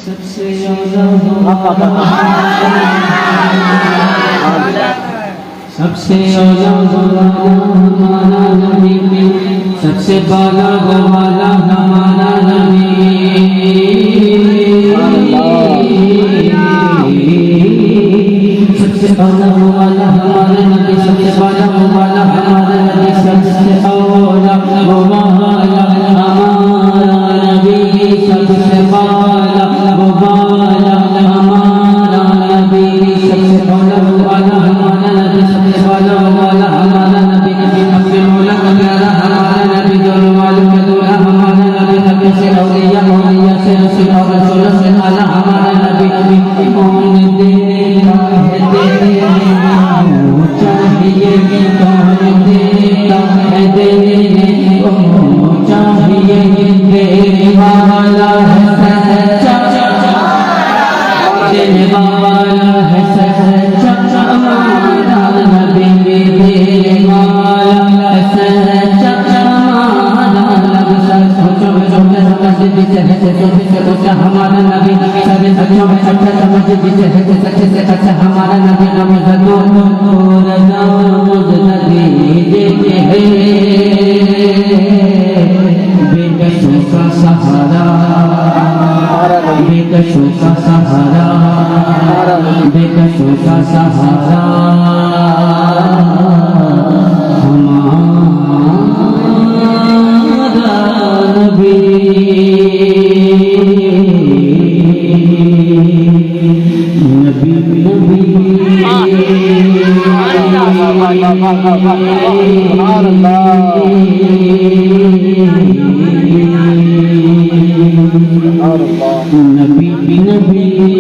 सबसे ज़्यादा सबसे हमारा नबी, सबसे बाला वाला हमारा नबी, सबसे बाला वाला हमारा नबी, सबसे बाला वाला हमारा नबी, सबसे औला वाला हमारा नबी, सबसे बाला वाला हमारा नबी, सबसे बाला वाला हमारा नबी, सबसे बाला वाला हमारा नबी, अपने मौला का प्यारा हमारा नबी, दोनों मालूम का दूल्हा हमारा नबी, नबी से औलिया औलिया से रसूल और रसूल से आला हमारा नबी, कौन देता है देने को चाहिए, कौन देता है देने को चाहिए, देने वाला है सच्चा, देने वाला है सच्चा हमारा नबी, देने वाला है सच्चा हमारा नबी, सोचो सोचो समझ दीजिए सोचो हमारा नबी, सभी सच्चों में अच्छा समझ दीजिए सच्चे से अच्छा हमारा नबी, नबी देते हैं बेकसों का सहारा, बेकसों का सहारा, बेकसों का सहारा हमारा नबी, नबी नबी नबी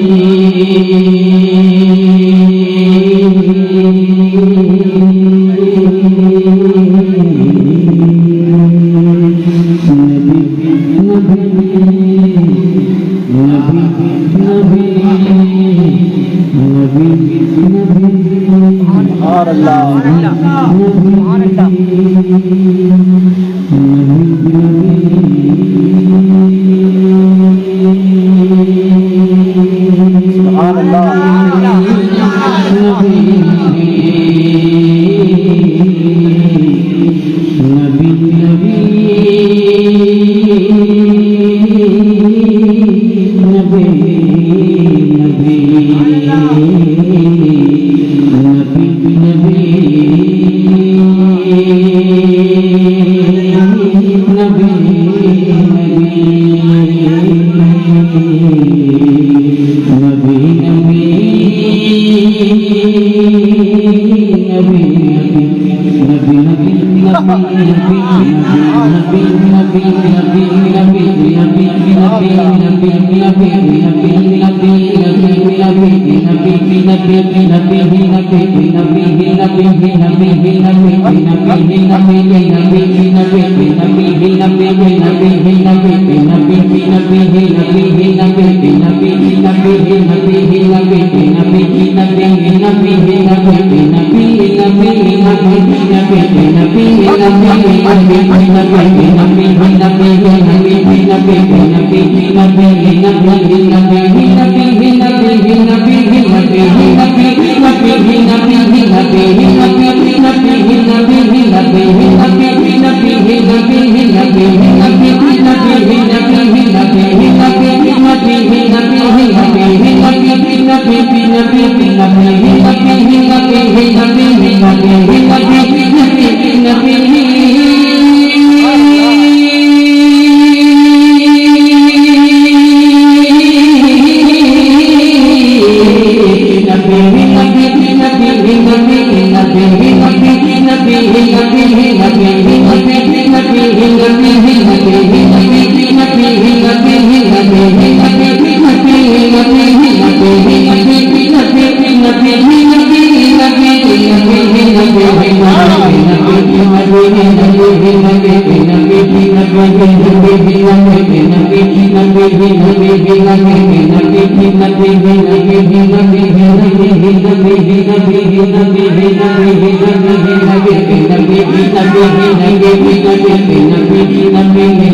नबी नबी